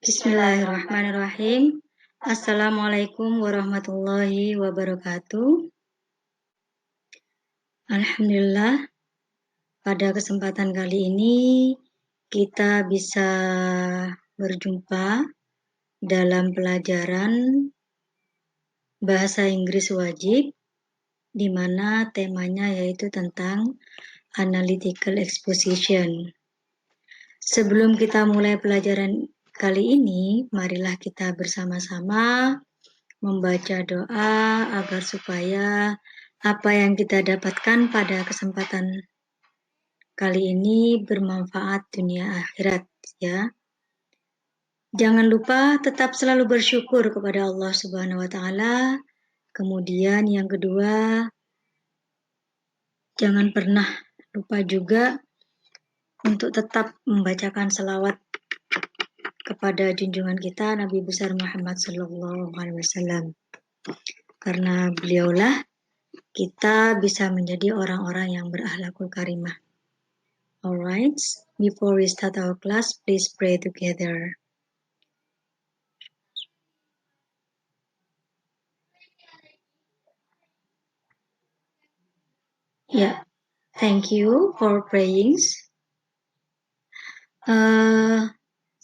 Bismillahirrahmanirrahim. Assalamualaikum warahmatullahi wabarakatuh. Alhamdulillah, pada kesempatan kali ini kita bisa berjumpa dalam pelajaran bahasa Inggris wajib, di mana temanya yaitu tentang analytical exposition. Sebelum kita mulai pelajaran kali ini, marilah kita bersama-sama membaca doa agar supaya apa yang kita dapatkan pada kesempatan kali ini bermanfaat dunia akhirat, ya. Jangan lupa tetap selalu bersyukur kepada Allah Subhanahu wa taala. Kemudian yang kedua, jangan pernah lupa juga untuk tetap membacakan selawat kepada junjungan kita Nabi besar Muhammad sallallahu alaihi wasallam. Karena beliaulah kita bisa menjadi orang-orang yang berakhlakul karimah. Alright, before we start our class, please pray together. Yeah, thank you for praying.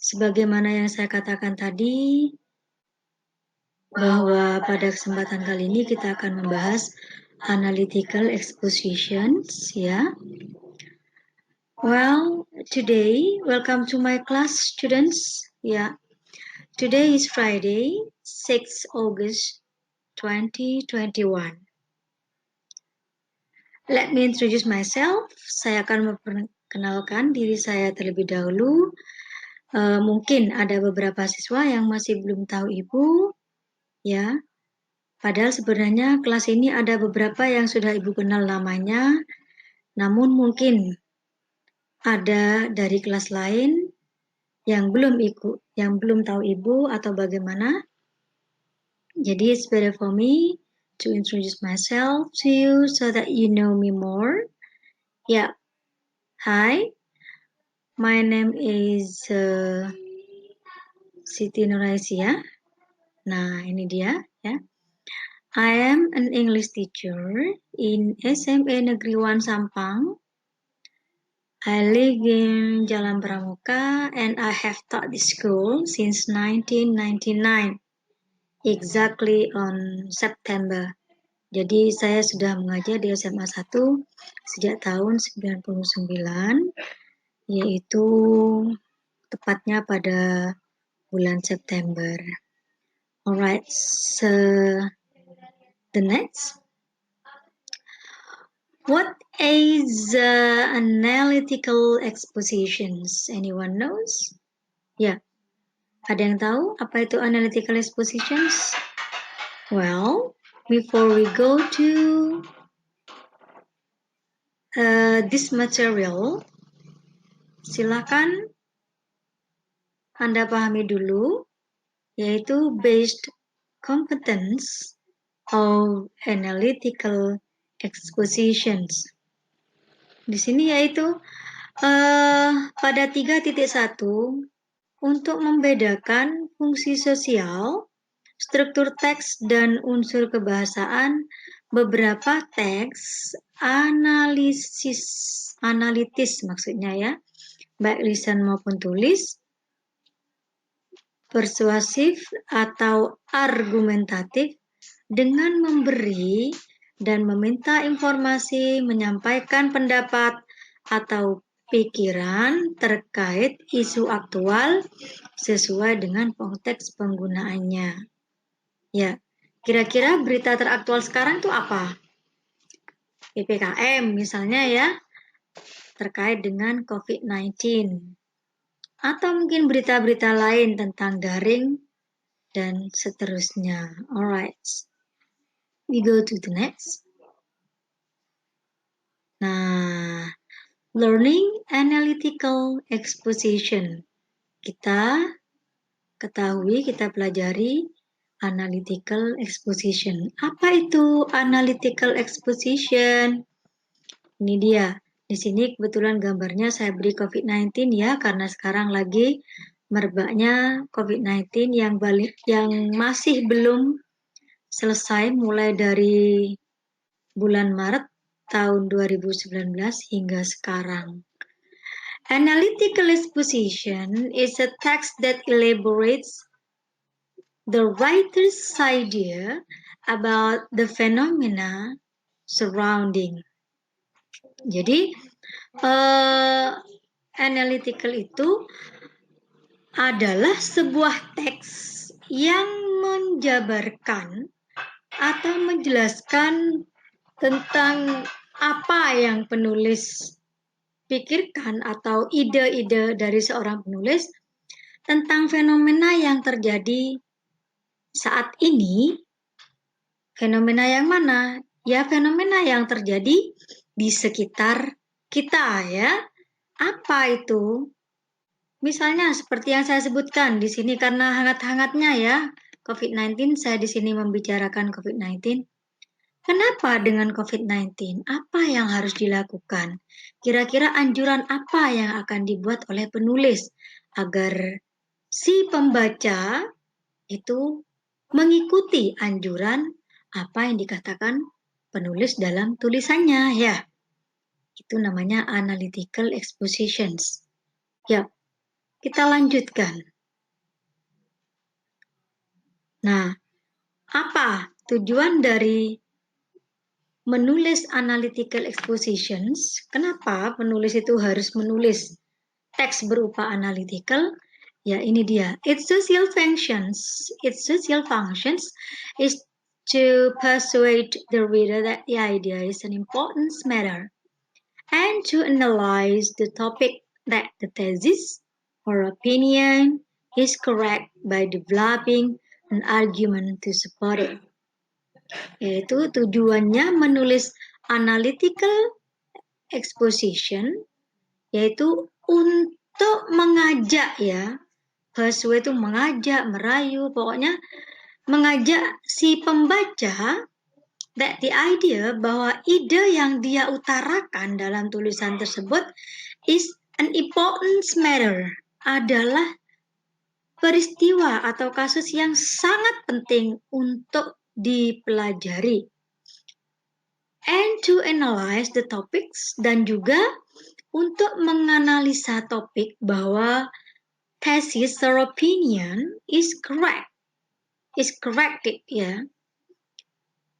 Sebagaimana yang saya katakan tadi, bahwa pada kesempatan kali ini kita akan membahas analytical expositions, ya. Well, today, welcome to my class, students. Yeah, today is Friday, 6 August 2021. Let me introduce myself. Saya akan memperkenalkan diri saya terlebih dahulu. Mungkin ada beberapa siswa yang masih belum tahu Ibu, ya. Padahal sebenarnya kelas ini ada beberapa yang sudah Ibu kenal namanya, namun mungkin ada dari kelas lain yang belum tahu Ibu atau bagaimana. Jadi it's better for me to introduce myself to you so that you know me more. Yeah. Hi. My name is Siti Nuraisyah. Nah, ini dia, ya. I am an English teacher in SMA Negeri 1 Sampang. I live in Jalan Pramuka and I have taught this school since 1999, exactly on September. Jadi saya sudah mengajar di SMA 1 sejak tahun 99, yaitu tepatnya pada bulan September. Alright, so the next. What is analytical expositions? Anyone knows? Ya, ada yang tahu apa itu analytical expositions? Well, before we go to this material, silakan Anda pahami dulu, yaitu based competence of analytical expositions. Di sini yaitu pada 3.1 untuk membedakan fungsi sosial, struktur teks dan unsur kebahasaan beberapa teks analitis maksudnya, ya, baik lisan maupun tulis, persuasif atau argumentatif, dengan memberi dan meminta informasi, menyampaikan pendapat atau pikiran terkait isu aktual sesuai dengan konteks penggunaannya. Ya, kira-kira berita teraktual sekarang itu apa? PPKM misalnya, ya, terkait dengan COVID-19. Atau mungkin berita-berita lain tentang daring dan seterusnya. Alright. We go to the next. Nah, learning analytical exposition. Kita ketahui, kita pelajari analytical exposition. Apa itu analytical exposition? Ini dia. Di sini kebetulan gambarnya saya beri COVID-19, ya, karena sekarang lagi merebaknya COVID-19 yang masih belum selesai mulai dari bulan Maret tahun 2019 hingga sekarang. Analytical exposition is a text that elaborates the writer's idea about the phenomena surrounding. Jadi, analytical itu adalah sebuah teks yang menjabarkan atau menjelaskan tentang apa yang penulis pikirkan atau ide-ide dari seorang penulis tentang fenomena yang terjadi saat ini. Fenomena yang mana? Ya, fenomena yang terjadi di sekitar kita ya. Apa itu? Misalnya seperti yang saya sebutkan di sini karena hangat-hangatnya ya COVID-19, saya di sini membicarakan COVID-19. Kenapa dengan COVID-19? Apa yang harus dilakukan? Kira-kira anjuran apa yang akan dibuat oleh penulis agar si pembaca itu mengikuti anjuran apa yang dikatakan penulis dalam tulisannya ya. Itu namanya analytical expositions. Ya, kita lanjutkan. Nah, apa tujuan dari menulis analytical expositions? Kenapa penulis itu harus menulis teks berupa analytical? Ya, ini dia. Its social functions is to persuade the reader that the idea is an important matter and to analyze the topic that the thesis or opinion is correct by developing an argument to support it. Yaitu tujuannya menulis analytical exposition, yaitu untuk mengajak ya, persuade itu mengajak, merayu, pokoknya mengajak si pembaca that the idea bahwa ide yang dia utarakan dalam tulisan tersebut is an important matter, adalah peristiwa atau kasus yang sangat penting untuk dipelajari. And to analyze the topics, dan juga untuk menganalisa topik bahwa thesis or opinion is corrected ya.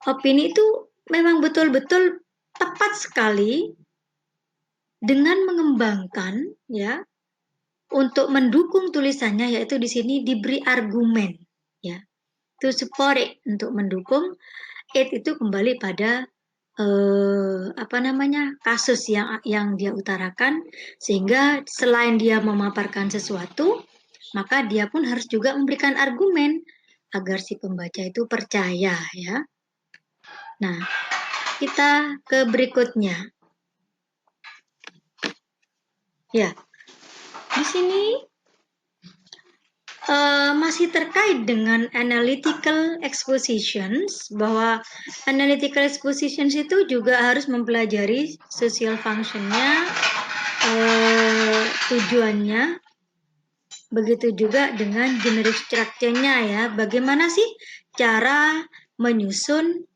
Opini itu memang betul-betul tepat sekali dengan mengembangkan ya untuk mendukung tulisannya, yaitu di sini diberi argumen ya. To support it, untuk mendukung. It itu kembali pada kasus yang dia utarakan, sehingga selain dia memaparkan sesuatu, maka dia pun harus juga memberikan argumen agar si pembaca itu percaya ya. Nah, kita ke berikutnya. Ya, di sini masih terkait dengan analytical expositions, bahwa analytical expositions itu juga harus mempelajari social functionnya, tujuannya, begitu juga dengan generic structure-nya ya. Bagaimana sih cara menyusun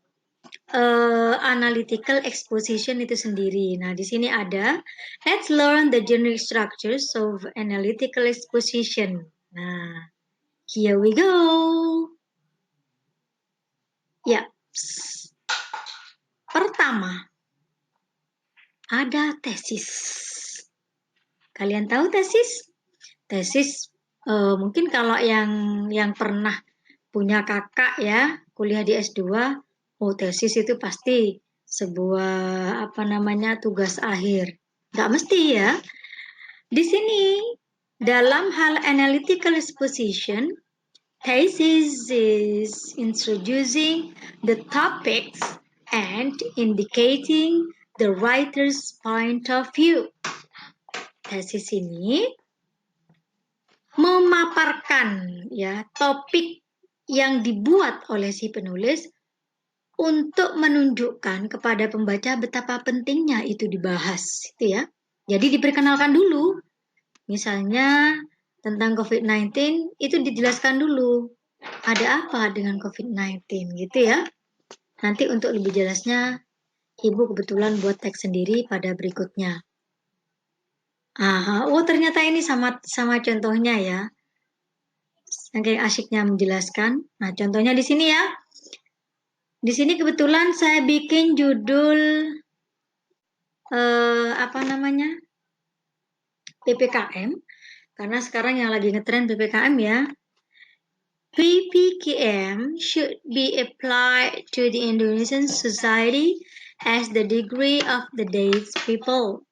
analytical exposition itu sendiri. Nah, di sini ada, let's learn the generic structures of analytical exposition. Nah, here we go. Ya, pertama, ada tesis. Kalian tahu tesis? Tesis, mungkin kalau yang pernah punya kakak ya, kuliah di S2, tesis itu pasti sebuah tugas akhir. Nggak mesti ya. Di sini dalam hal analytical exposition, thesis is introducing the topics and indicating the writer's point of view. Tesis ini memaparkan ya topik yang dibuat oleh si penulis untuk menunjukkan kepada pembaca betapa pentingnya itu dibahas, gitu ya. Jadi diperkenalkan dulu, misalnya tentang COVID-19 itu dijelaskan dulu. Ada apa dengan COVID-19 gitu ya. Nanti untuk lebih jelasnya, Ibu kebetulan buat teks sendiri pada berikutnya. Oh ternyata ini sama contohnya ya. Saking asyiknya menjelaskan. Nah, contohnya di sini ya. Di sini kebetulan saya bikin judul apa namanya? PPKM. Karena sekarang yang lagi ngetren PPKM ya. PPKM should be applied to the Indonesian society as the degree of the day's people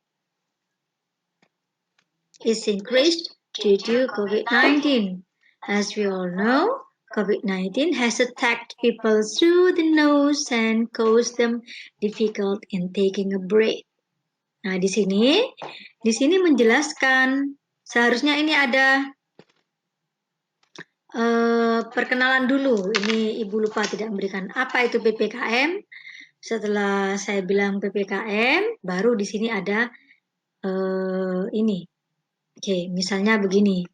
is increased due to COVID-19. As we all know, COVID-19 has attacked people through the nose and caused them difficult in taking a breath. Nah, di sini menjelaskan, seharusnya ini ada perkenalan dulu. Ini Ibu lupa tidak memberikan apa itu PPKM. Setelah saya bilang PPKM, baru di sini ada ini. Oke, misalnya begini.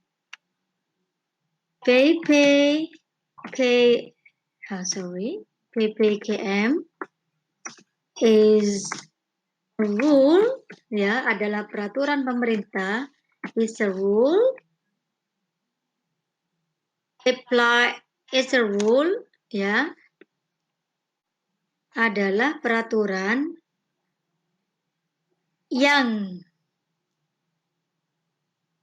PPKM is a rule, ya, adalah peraturan pemerintah, is a rule, is a rule, ya, adalah peraturan yang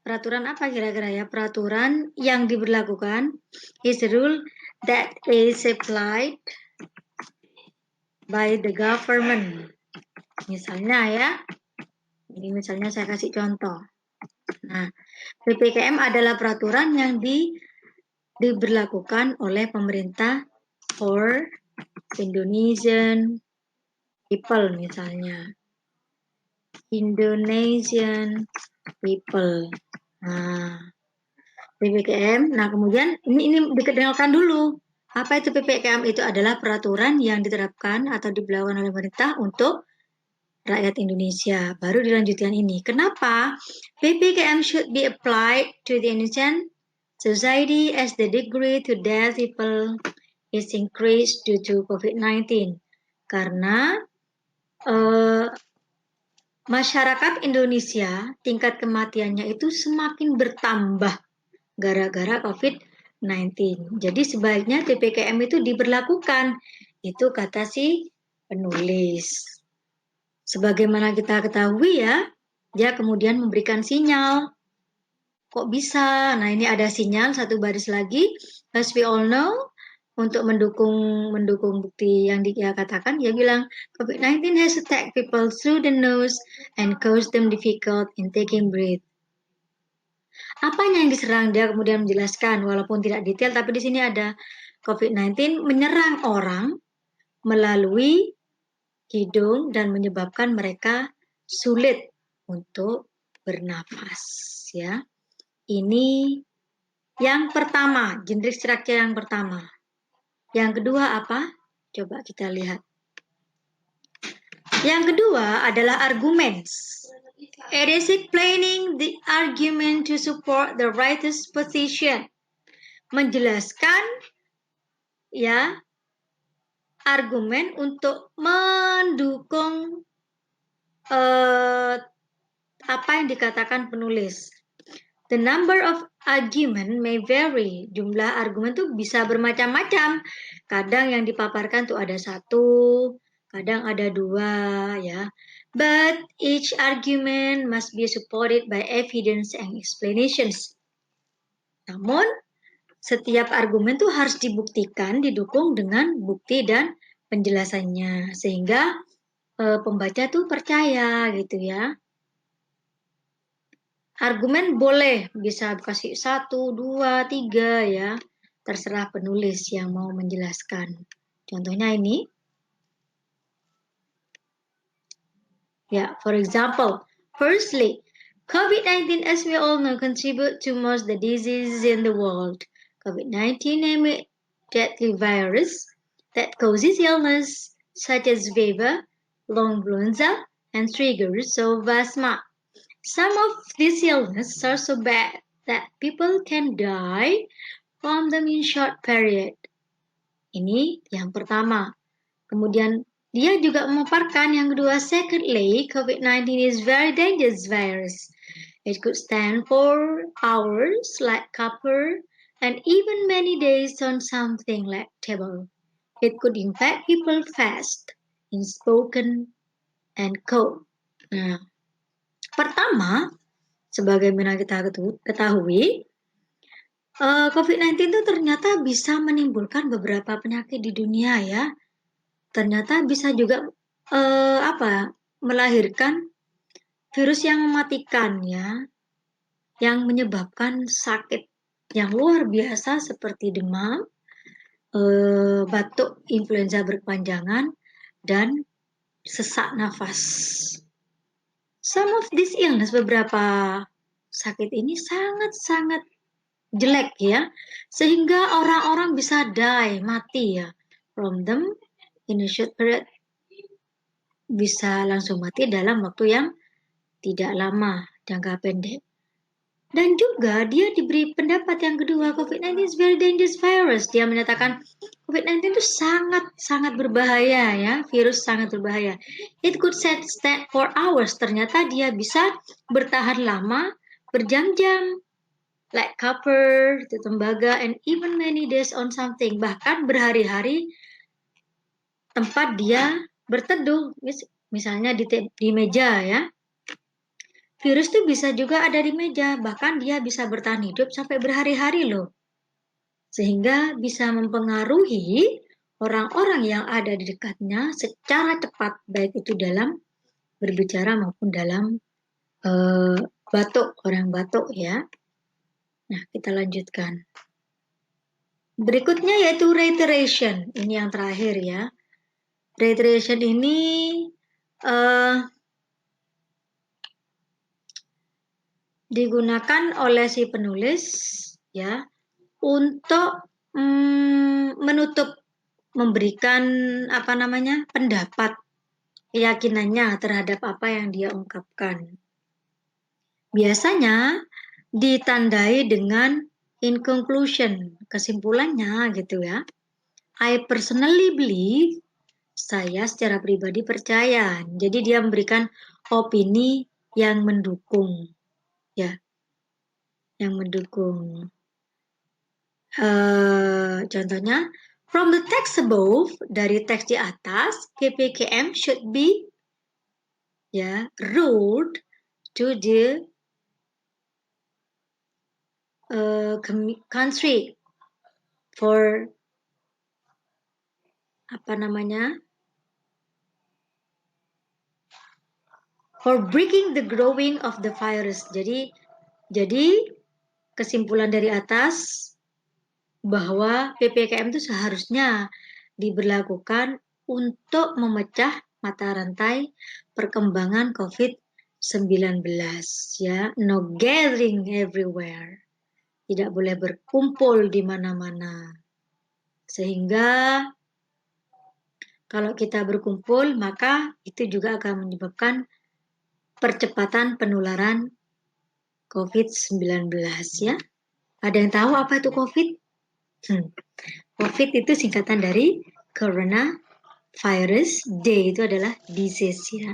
peraturan apa kira-kira ya? Peraturan yang diberlakukan is a rule that is applied by the government. Misalnya ya, ini misalnya saya kasih contoh. Nah, PPKM adalah peraturan yang diberlakukan oleh pemerintah for Indonesian people misalnya. Indonesian people. Nah, PPKM. Nah, kemudian ini dikenalkan dulu. Apa itu PPKM? Itu adalah peraturan yang diterapkan atau diberlakukan oleh pemerintah untuk rakyat Indonesia. Baru dilanjutkan ini. Kenapa? PPKM should be applied to the Indonesian society as the degree to death people is increased due to COVID-19. Karena masyarakat Indonesia tingkat kematiannya itu semakin bertambah gara-gara COVID-19. Jadi sebaiknya PPKM itu diberlakukan. Itu kata si penulis. Sebagaimana kita ketahui ya, dia kemudian memberikan sinyal. Kok bisa? Nah, ini ada sinyal satu baris lagi. As we all know, untuk mendukung bukti yang dia katakan, dia bilang COVID-19 has attacked people through the nose and caused them difficult in taking breath. Apanya yang diserang? Dia kemudian menjelaskan, walaupun tidak detail, tapi di sini ada COVID-19 menyerang orang melalui hidung dan menyebabkan mereka sulit untuk bernafas. Ya, ini yang pertama, generic structure yang pertama. Yang kedua apa? Coba kita lihat. Yang kedua adalah arguments. It is explaining the argument to support the writer's position. Menjelaskan ya argumen untuk mendukung apa yang dikatakan penulis. The number of argument may vary. Jumlah argumen itu bisa bermacam-macam. Kadang yang dipaparkan tuh ada 1, kadang ada 2 ya. But each argument must be supported by evidence and explanations. Namun setiap argumen tuh harus dibuktikan, didukung dengan bukti dan penjelasannya sehingga pembaca tuh percaya gitu ya. Argumen boleh bisa kasih 1, 2, 3 ya. Terserah penulis yang mau menjelaskan. Contohnya ini. Ya, for example, firstly, COVID-19 as we all know contribute to most the diseases in the world. COVID-19 is a deadly virus that causes illness such as fever, lung influenza, and triggers of asthma. Some of these illnesses are so bad that people can die from them in short period. Ini yang pertama. Kemudian dia juga memaparkan yang kedua, secondly, COVID-19 is very dangerous virus. It could stand for hours like copper and even many days on something like table. It could infect people fast in spoken and cold. Nah, pertama, sebagaimana kita ketahui, COVID-19 itu ternyata bisa menimbulkan beberapa penyakit di dunia ya. Ternyata bisa juga melahirkan virus yang mematikan ya, yang menyebabkan sakit yang luar biasa seperti demam, batuk influenza berkepanjangan, dan sesak nafas. Some of this illness, beberapa sakit ini sangat-sangat jelek ya, sehingga orang-orang bisa mati ya, from them in a short period, bisa langsung mati dalam waktu yang tidak lama, jangka pendek. Dan juga dia diberi pendapat yang kedua, COVID-19 is very dangerous virus. Dia menyatakan COVID-19 itu sangat berbahaya ya, virus sangat berbahaya. It could stand for hours. Ternyata dia bisa bertahan lama, berjam-jam, like copper, tembaga, and even many days on something. Bahkan berhari-hari tempat dia berteduh, misalnya di meja ya. Virus itu bisa juga ada di meja, bahkan dia bisa bertahan hidup sampai berhari-hari loh. Sehingga bisa mempengaruhi orang-orang yang ada di dekatnya secara cepat, baik itu dalam berbicara maupun dalam batuk, orang batuk ya. Nah, kita lanjutkan. Berikutnya yaitu reiteration, ini yang terakhir ya. Reiteration ini digunakan oleh si penulis ya untuk menutup, memberikan pendapat keyakinannya terhadap apa yang dia ungkapkan. Biasanya ditandai dengan in conclusion, kesimpulannya gitu ya. I personally believe, saya secara pribadi percaya. Jadi dia memberikan opini yang mendukung. Ya, yang mendukung. Contohnya, from the text above, dari teks di atas, PPKM should be ruled to the country for for breaking the growing of the virus. Jadi kesimpulan dari atas bahwa PPKM itu seharusnya diberlakukan untuk memecah mata rantai perkembangan COVID-19 ya. No gathering everywhere. Tidak boleh berkumpul di mana-mana. Sehingga kalau kita berkumpul, maka itu juga akan menyebabkan percepatan penularan COVID-19 ya. Ada yang tahu apa itu COVID? COVID itu singkatan dari coronavirus. D itu adalah disease ya.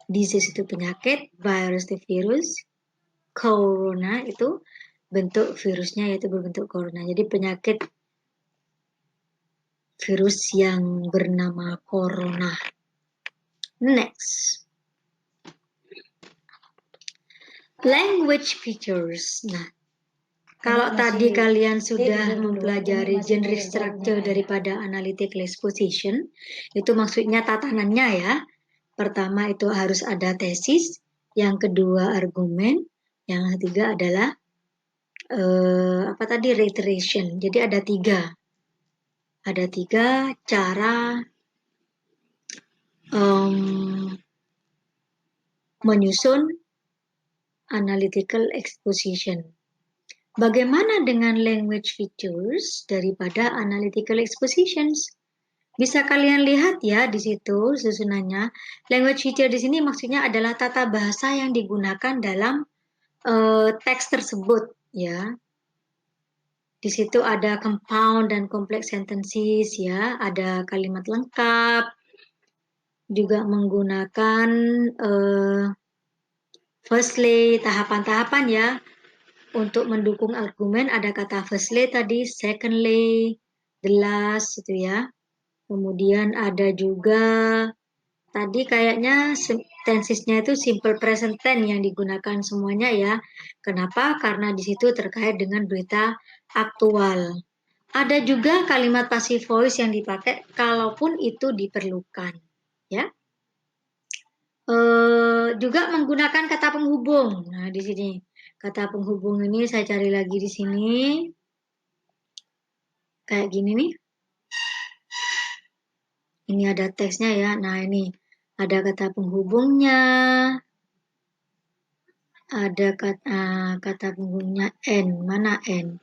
Disease itu penyakit, virus itu virus, corona itu bentuk virusnya yaitu berbentuk corona. Jadi penyakit virus yang bernama corona. Next. Language features. Nah, kalau tadi kalian sudah mempelajari genre structure daripada analytical exposition, itu maksudnya tatanannya ya. Pertama itu harus ada tesis, yang kedua argumen, yang ketiga adalah reiteration. Jadi ada tiga cara menyusun analytical exposition. Bagaimana dengan language features daripada analytical expositions? Bisa kalian lihat ya di situ susunannya. Language feature di sini maksudnya adalah tata bahasa yang digunakan dalam teks tersebut. ya. Di situ ada compound dan complex sentences, ya. Ada kalimat lengkap, juga menggunakan firstly, tahapan-tahapan ya. Untuk mendukung argumen ada kata firstly tadi, secondly, the last itu ya. Kemudian ada juga tadi kayaknya tensesnya itu simple present tense yang digunakan semuanya ya. Kenapa? Karena di situ terkait dengan berita aktual. Ada juga kalimat passive voice yang dipakai kalaupun itu diperlukan, ya. Juga menggunakan kata penghubung. Nah, di sini kata penghubung ini saya cari lagi di sini. Kayak gini nih. Ini ada teksnya ya. Nah, ini ada kata penghubungnya. Ada kata penghubungnya N. Mana N?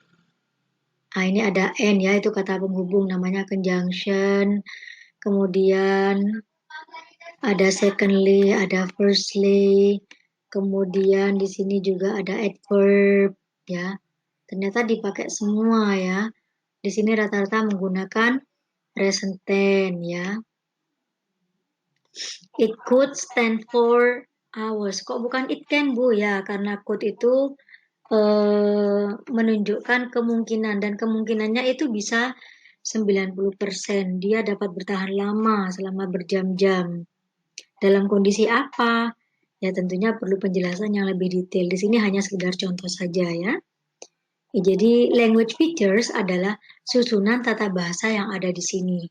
Nah, ini ada N ya, itu kata penghubung namanya conjunction. Kemudian ada secondly, ada firstly. Kemudian di sini juga ada adverb ya. Ternyata dipakai semua ya. Di sini rata-rata menggunakan present tense ya. It could stand for hours. Kok bukan it can, Bu? Ya, karena could itu menunjukkan kemungkinan, dan kemungkinannya itu bisa 90%. Dia dapat bertahan lama selama berjam-jam. Dalam kondisi apa? Ya, tentunya perlu penjelasan yang lebih detail. Di sini hanya sekedar contoh saja ya. Jadi language features adalah susunan tata bahasa yang ada di sini.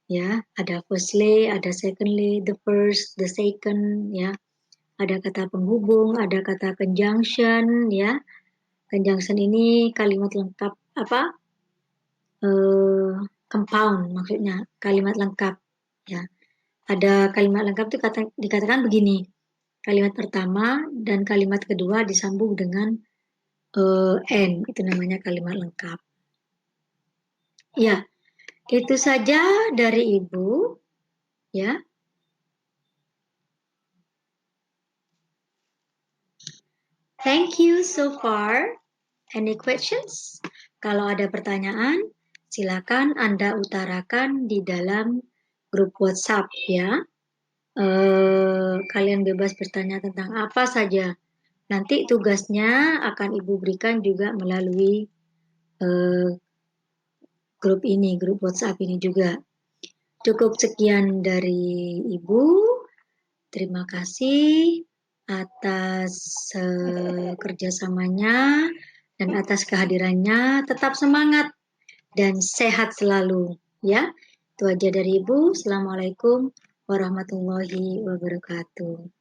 Ya, ada firstly, ada secondly, the first, the second, ya. Ada kata penghubung, ada kata conjunction, ya. Conjunction ini kalimat lengkap apa? Compound maksudnya, kalimat lengkap, ya. Ada kalimat lengkap itu dikatakan begini. Kalimat pertama dan kalimat kedua disambung dengan N, itu namanya kalimat lengkap. Ya, itu saja dari Ibu, ya. Thank you so far. Any questions? Kalau ada pertanyaan, silakan Anda utarakan di dalam grup WhatsApp ya. Kalian bebas bertanya tentang apa saja. Nanti tugasnya akan Ibu berikan juga melalui grup ini, grup WhatsApp ini juga. Cukup sekian dari Ibu. Terima kasih atas kerjasamanya dan atas kehadirannya. Tetap semangat dan sehat selalu ya. Itu aja dari Ibu. Assalamualaikum warahmatullahi wabarakatuh.